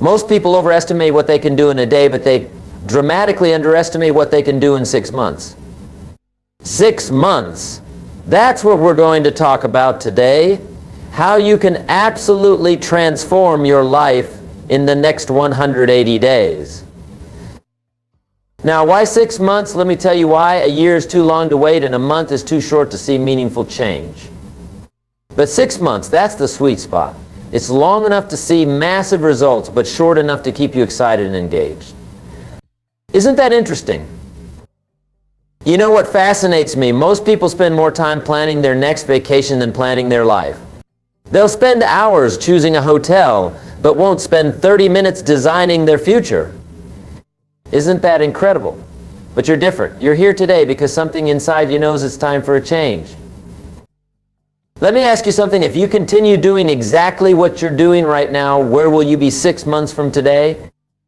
Most people overestimate what they can do in a day, but they dramatically underestimate what they can do in 6 months. 6 months. That's what we're going to talk about today. How you can absolutely transform your life in the next 180 days. Now, why 6 months? Let me tell you why. A year is too long to wait, and a month is too short to see meaningful change. But 6 months, that's the sweet spot. It's long enough to see massive results, but short enough to keep you excited and engaged. Isn't that interesting? You know what fascinates me? Most people spend more time planning their next vacation than planning their life. They'll spend hours choosing a hotel, but won't spend 30 minutes designing their future. Isn't that incredible? But you're different. You're here today because something inside you knows it's time for a change. Let me ask you something. If you continue doing exactly what you're doing right now, where will you be 6 months from today?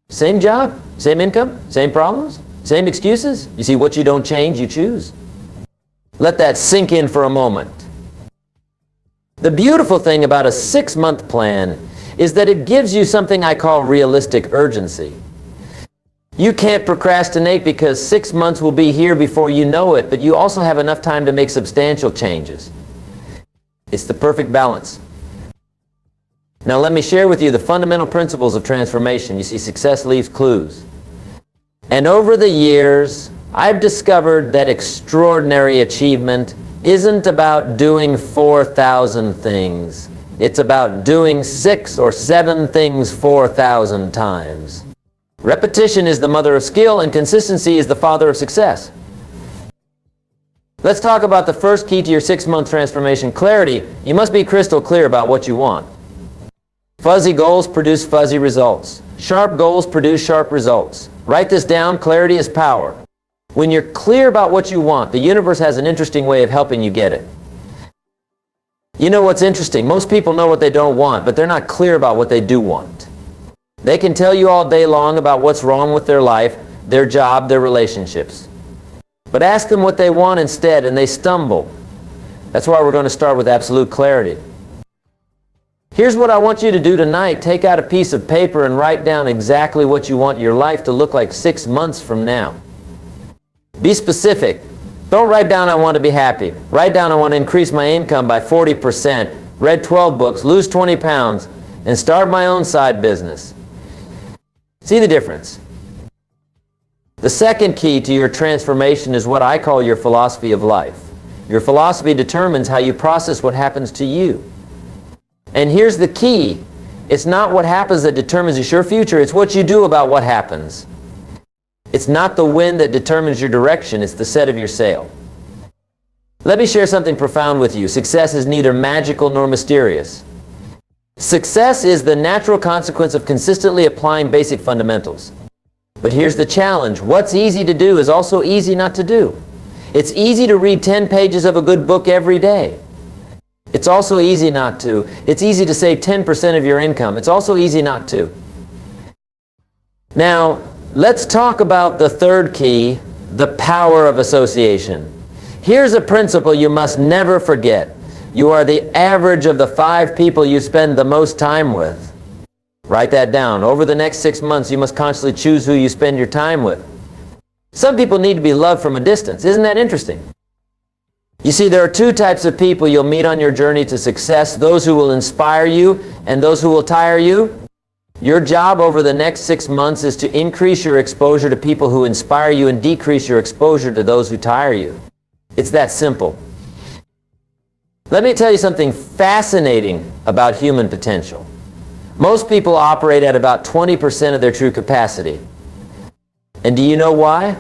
Same job, same income, same problems, same excuses? You see, what you don't change, you choose. Let that sink in for a moment. The beautiful thing about a 6-month plan is that it gives you something I call realistic urgency. You can't procrastinate because 6 months will be here before you know it, but you also have enough time to make substantial changes. It's the perfect balance. Now let me share with you the fundamental principles of transformation. You see, success leaves clues. And over the years, I've discovered that extraordinary achievement isn't about doing 4,000 things. It's about doing 6 or 7 things 4,000 times. Repetition is the mother of skill, and consistency is the father of success. Let's talk about the first key to your 6-month transformation: clarity. You must be crystal clear about what you want. Fuzzy goals produce fuzzy results. Sharp goals produce sharp results. Write this down: clarity is power. When you're clear about what you want, the universe has an interesting way of helping you get it. You know what's interesting? Most people know what they don't want, but they're not clear about what they do want. They can tell you all day long about what's wrong with their life, their job, their relationships. But ask them what they want instead, and they stumble. That's why we're going to start with absolute clarity. Here's what I want you to do tonight. Take out a piece of paper and write down exactly what you want your life to look like 6 months from now. Be specific. Don't write down, I want to be happy. Write down, I want to increase my income by 40%, read 12 books, lose 20 pounds, and start my own side business. See the difference? The second key to your transformation is what I call your philosophy of life. Your philosophy determines how you process what happens to you. And here's the key. It's not what happens that determines your future. It's what you do about what happens. It's not the wind that determines your direction. It's the set of your sail. Let me share something profound with you. Success is neither magical nor mysterious. Success is the natural consequence of consistently applying basic fundamentals. But here's the challenge. What's easy to do is also easy not to do. It's easy to read 10 pages of a good book every day. It's also easy not to. It's easy to save 10% of your income. It's also easy not to. Now, let's talk about the third key, the power of association. Here's a principle you must never forget. You are the average of the 5 people you spend the most time with. Write that down. Over the next 6 months, you must consciously choose who you spend your time with. Some people need to be loved from a distance. Isn't that interesting? You see, there are 2 types of people you'll meet on your journey to success: those who will inspire you and those who will tire you. Your job over the next 6 months is to increase your exposure to people who inspire you and decrease your exposure to those who tire you. It's that simple. Let me tell you something fascinating about human potential. Most people operate at about 20% of their true capacity. And do you know why?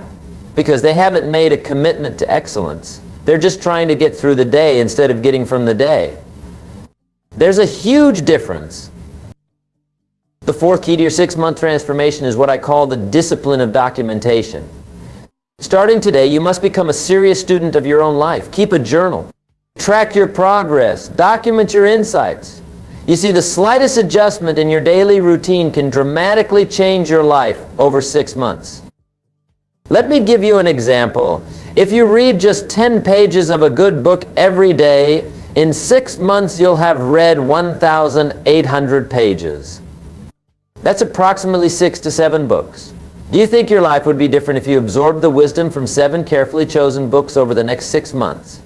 Because they haven't made a commitment to excellence. They're just trying to get through the day instead of getting from the day. There's a huge difference. The fourth key to your 6-month transformation is what I call the discipline of documentation. Starting today, you must become a serious student of your own life. Keep a journal. Track your progress. Document your insights. You see, the slightest adjustment in your daily routine can dramatically change your life over 6 months. Let me give you an example. If you read just 10 pages of a good book every day, in 6 months you'll have read 1,800 pages. That's approximately 6 to 7 books. Do you think your life would be different if you absorbed the wisdom from 7 carefully chosen books over the next 6 months?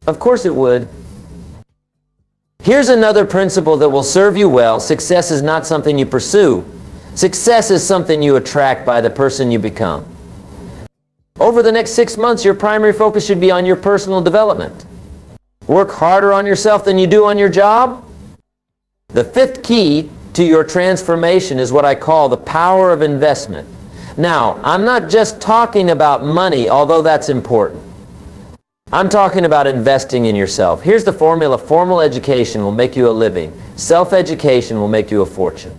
Of course it would. Here's another principle that will serve you well. Success is not something you pursue. Success is something you attract by the person you become. Over the next 6 months, your primary focus should be on your personal development. Work harder on yourself than you do on your job. The 5th key to your transformation is what I call the power of investment. Now, I'm not just talking about money, although that's important. I'm talking about investing in yourself. Here's the formula. Formal education will make you a living. Self-education will make you a fortune.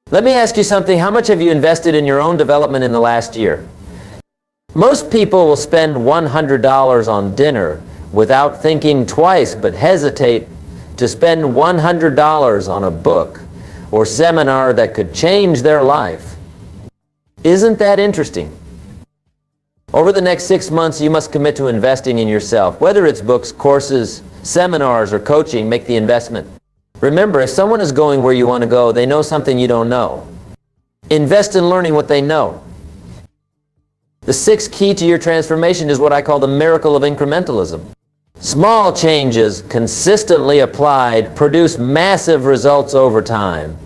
Let me ask you something. How much have you invested in your own development in the last year? Most people will spend $100 on dinner without thinking twice, but hesitate to spend $100 on a book or seminar that could change their life. Isn't that interesting? Over the next 6 months, you must commit to investing in yourself. Whether it's books, courses, seminars, or coaching, make the investment. Remember, if someone is going where you want to go, they know something you don't know. Invest in learning what they know. The 6th key to your transformation is what I call the miracle of incrementalism. Small changes consistently applied produce massive results over time.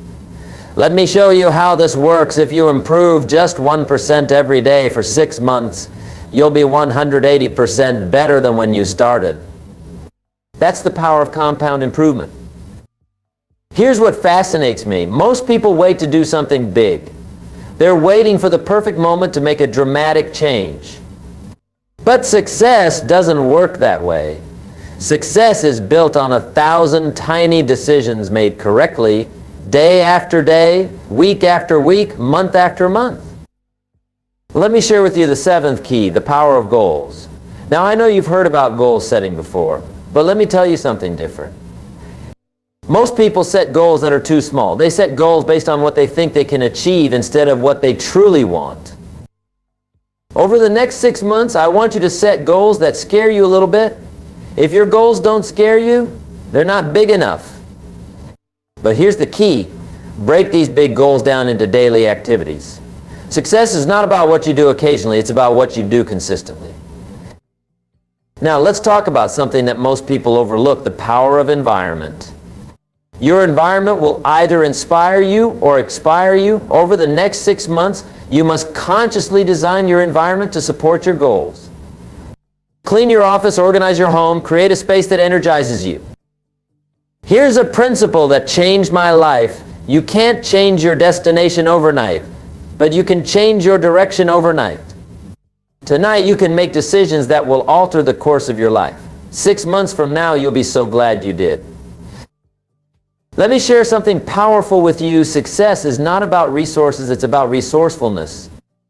Let me show you how this works. If you improve just 1% every day for 6 months, you'll be 180% better than when you started. That's the power of compound improvement. Here's what fascinates me. Most people wait to do something big. They're waiting for the perfect moment to make a dramatic change. But success doesn't work that way. Success is built on 1,000 tiny decisions made correctly, day after day, week after week, month after month. Let me share with you the 7th key, the power of goals. Now, I know you've heard about goal setting before, but let me tell you something different. Most people set goals that are too small. They set goals based on what they think they can achieve instead of what they truly want. Over the next 6 months, I want you to set goals that scare you a little bit. If your goals don't scare you, they're not big enough. But here's the key. Break these big goals down into daily activities. Success is not about what you do occasionally, it's about what you do consistently. Now, let's talk about something that most people overlook, the power of environment. Your environment will either inspire you or expire you. Over the next 6 months, you must consciously design your environment to support your goals. Clean your office, organize your home, create a space that energizes you. Here's a principle that changed my life. You can't change your destination overnight, but you can change your direction overnight. Tonight, you can make decisions that will alter the course of your life. 6 months from now, you'll be so glad you did. Let me share something powerful with you. Success is not about resources, it's about resourcefulness.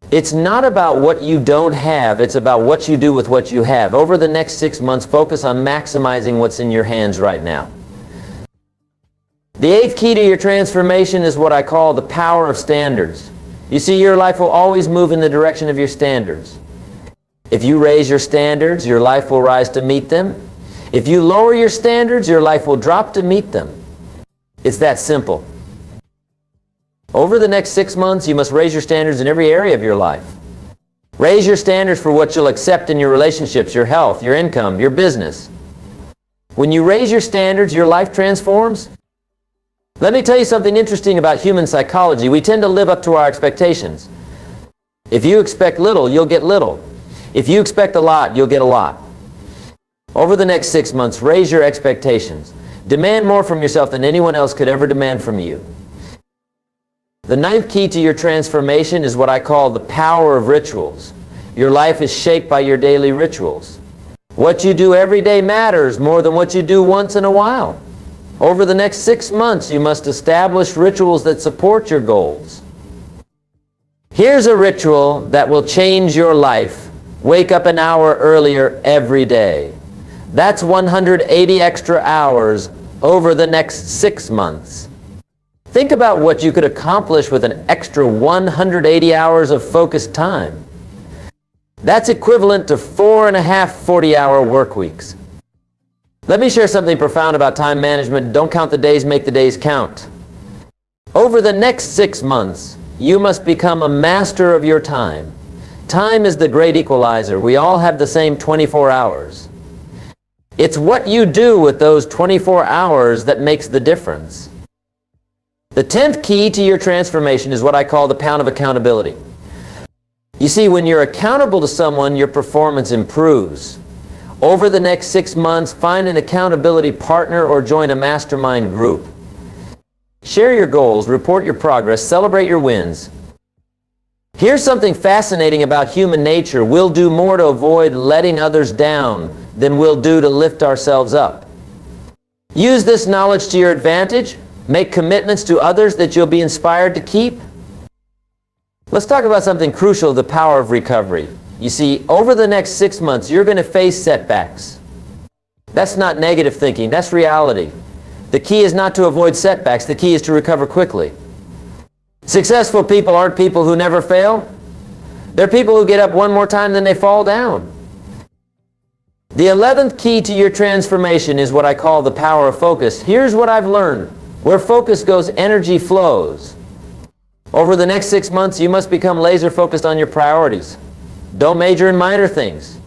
It's not about what you don't have, it's about what you do with what you have. Over the next 6 months, focus on maximizing what's in your hands right now. The 8th key to your transformation is what I call the power of standards. You see, your life will always move in the direction of your standards. If you raise your standards, your life will rise to meet them. If you lower your standards, your life will drop to meet them. It's that simple. Over the next 6 months, you must raise your standards in every area of your life. Raise your standards for what you'll accept in your relationships, your health, your income, your business. When you raise your standards, your life transforms. Let me tell you something interesting about human psychology. We tend to live up to our expectations. If you expect little, you'll get little. If you expect a lot, you'll get a lot. Over the next 6 months, raise your expectations. Demand more from yourself than anyone else could ever demand from you. The 9th key to your transformation is what I call the power of rituals. Your life is shaped by your daily rituals. What you do every day matters more than what you do once in a while. Over the next 6 months, you must establish rituals that support your goals. Here's a ritual that will change your life. Wake up an hour earlier every day. That's 180 extra hours over the next 6 months. Think about what you could accomplish with an extra 180 hours of focused time. That's equivalent to 4.5 40-hour work weeks. Let me share something profound about time management. Don't count the days, make the days count. Over the next 6 months, you must become a master of your time. Time is the great equalizer. We all have the same 24 hours. It's what you do with those 24 hours that makes the difference. The 10th key to your transformation is what I call the pound of accountability. You see, when you're accountable to someone, your performance improves. Over the next 6 months, find an accountability partner or join a mastermind group. Share your goals, report your progress, celebrate your wins. Here's something fascinating about human nature. We'll do more to avoid letting others down than we'll do to lift ourselves up. Use this knowledge to your advantage. Make commitments to others that you'll be inspired to keep. Let's talk about something crucial, the power of recovery. You see, over the next 6 months, you're going to face setbacks. That's not negative thinking, that's reality. The key is not to avoid setbacks, the key is to recover quickly. Successful people aren't people who never fail. They're people who get up one more time than they fall down. The 11th key to your transformation is what I call the power of focus. Here's what I've learned. Where focus goes, energy flows. Over the next 6 months, you must become laser focused on your priorities. Don't major in minor things.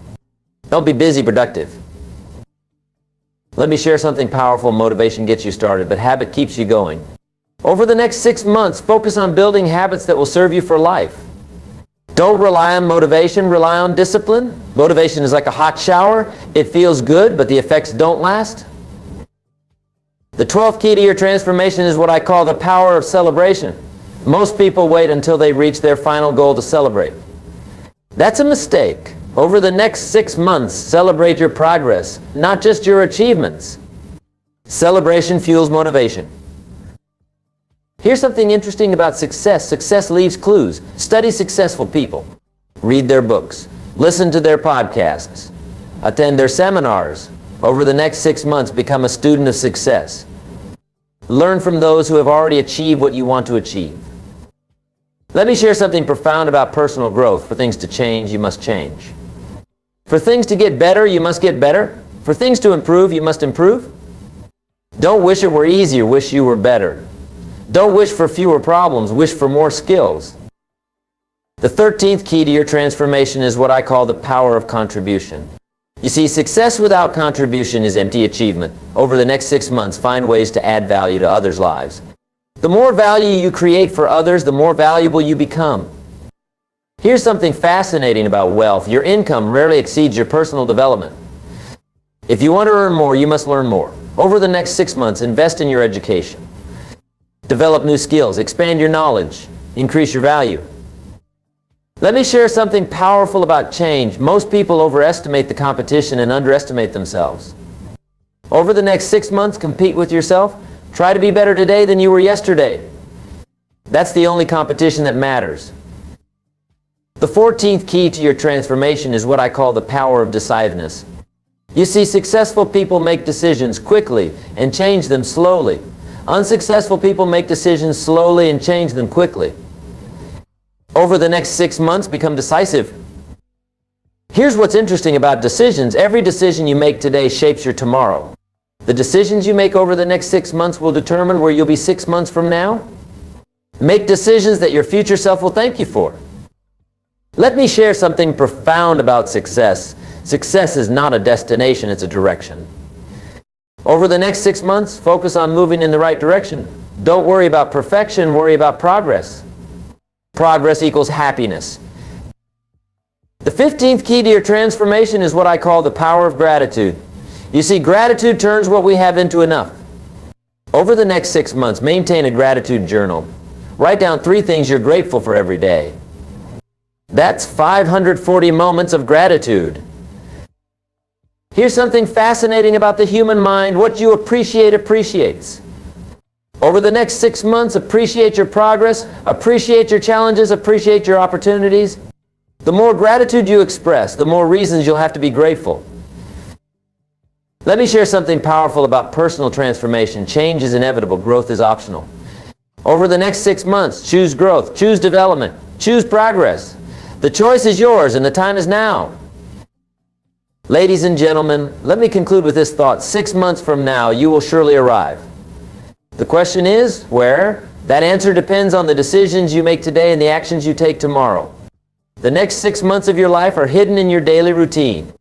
Don't be busy, productive. Let me share something powerful. Motivation gets you started, but habit keeps you going. Over the next 6 months, focus on building habits that will serve you for life. Don't rely on motivation, rely on discipline. Motivation is like a hot shower. It feels good, but the effects don't last. The 12th key to your transformation is what I call the power of celebration. Most people wait until they reach their final goal to celebrate. That's a mistake. Over the next 6 months, celebrate your progress, not just your achievements. Celebration fuels motivation. Here's something interesting about success. Success leaves clues. Study successful people. Read their books. Listen to their podcasts. Attend their seminars. Over the next 6 months, become a student of success. Learn from those who have already achieved what you want to achieve. Let me share something profound about personal growth. For things to change, you must change. For things to get better, you must get better. For things to improve, you must improve. Don't wish it were easier, wish you were better. Don't wish for fewer problems, wish for more skills. The 13th key to your transformation is what I call the power of contribution. You see, success without contribution is empty achievement. Over the next 6 months, find ways to add value to others' lives. The more value you create for others, the more valuable you become. Here's something fascinating about wealth. Your income rarely exceeds your personal development. If you want to earn more, you must learn more. Over the next 6 months, invest in your education. Develop new skills, expand your knowledge, increase your value. Let me share something powerful about change. Most people overestimate the competition and underestimate themselves. Over the next 6 months, compete with yourself. Try to be better today than you were yesterday. That's the only competition that matters. The 14th key to your transformation is what I call the power of decisiveness. You see, successful people make decisions quickly and change them slowly. Unsuccessful people make decisions slowly and change them quickly. Over the next 6 months, become decisive. Here's what's interesting about decisions. Every decision you make today shapes your tomorrow. The decisions you make over the next 6 months will determine where you'll be 6 months from now. Make decisions that your future self will thank you for. Let me share something profound about success. Success is not a destination, it's a direction. Over the next 6 months, focus on moving in the right direction. Don't worry about perfection, worry about progress. Progress equals happiness. The 15th key to your transformation is what I call the power of gratitude. You see, gratitude turns what we have into enough. Over the next 6 months, maintain a gratitude journal. Write down 3 things you're grateful for every day. That's 540 moments of gratitude. Here's something fascinating about the human mind. What you appreciate appreciates. Over the next 6 months, appreciate your progress, appreciate your challenges, appreciate your opportunities. The more gratitude you express, the more reasons you'll have to be grateful. Let me share something powerful about personal transformation. Change is inevitable, growth is optional. Over the next 6 months, choose growth, choose development, choose progress. The choice is yours and the time is now. Ladies and gentlemen, let me conclude with this thought. 6 months from now, you will surely arrive. The question is, where? That answer depends on the decisions you make today and the actions you take tomorrow. The next 6 months of your life are hidden in your daily routine.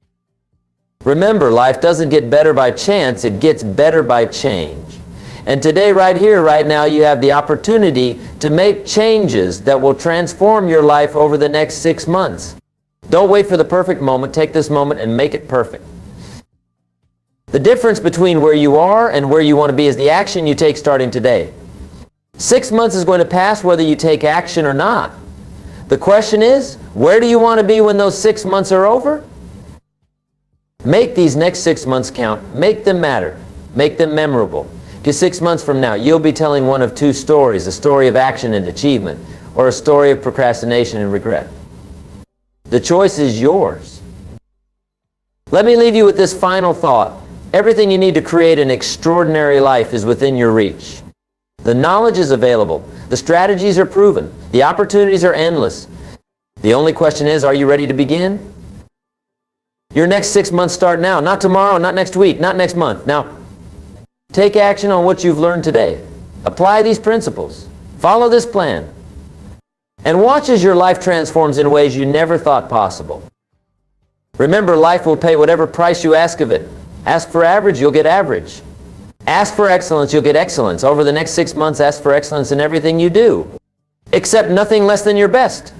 Remember, life doesn't get better by chance, it gets better by change. And today, right here, right now, you have the opportunity to make changes that will transform your life over the next 6 months. Don't wait for the perfect moment. Take this moment and make it perfect. The difference between where you are and where you want to be is the action you take starting today. 6 months is going to pass whether you take action or not. The question is, where do you want to be when those 6 months are over? Make these next 6 months count. Make them matter. Make them memorable. Because 6 months from now, you'll be telling one of two stories, a story of action and achievement, or a story of procrastination and regret. The choice is yours. Let me leave you with this final thought. Everything you need to create an extraordinary life is within your reach. The knowledge is available. The strategies are proven. The opportunities are endless. The only question is, are you ready to begin? Your next 6 months start now. Not tomorrow, not next week, not next month. Now, take action on what you've learned today. Apply these principles. Follow this plan. And watch as your life transforms in ways you never thought possible. Remember, life will pay whatever price you ask of it. Ask for average, you'll get average. Ask for excellence, you'll get excellence. Over the next 6 months, ask for excellence in everything you do. Accept nothing less than your best.